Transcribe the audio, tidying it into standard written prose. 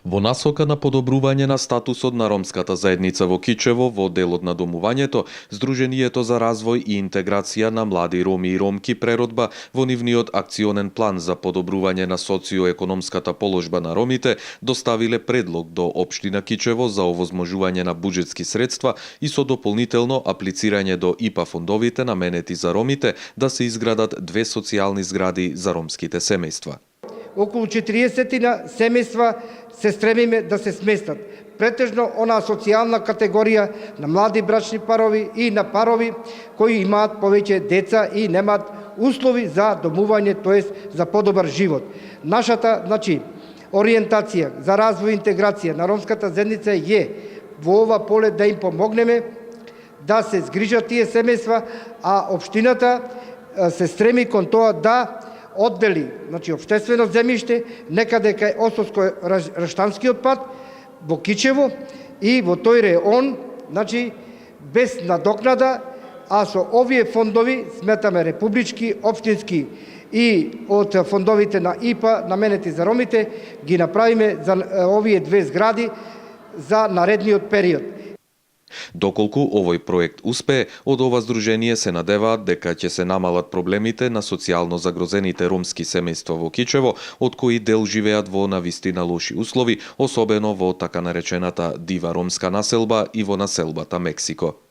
Во насока на подобрување на статусот на ромската заедница во Кичево во делот на домувањето, Сдруженијето за развој и интеграција на млади роми и ромки преродба во нивниот акционен план за подобрување на социоекономската положба на ромите доставиле предлог до Општина Кичево за овозможување на буџетски средства и со дополнително аплицирање до ИПА фондовите наменети за ромите да се изградат 2 социјални згради за ромските семејства. Околу 40 семејства се стремиме да се сместат. Претежно онаа социјална категорија на млади брачни парови и на парови кои имаат повеќе деца и немаат услови за домување, тоест за подобар живот. Нашата, ориентација за развој и интеграција на ромската заедница е во ова поле да им помогнеме да се згрижат тие семејства, а општината се стреми кон тоа да оддели, општествено земјиште некаде кај Осовско-Раштанскиот пат во Кичево и во тој реон, без надокнада, а со овие фондови, сметаме републички, општински и од фондовите на ИПА наменети за ромите, ги направиме за овие 2 згради за наредниот период. Доколку овој проект успее, од ова здружение се надеваат дека ќе се намалат проблемите на социјално загрозените ромски семејства во Кичево, од кои дел живеат во навистина лоши услови, особено во така наречената дива ромска населба и во населбата Мексико.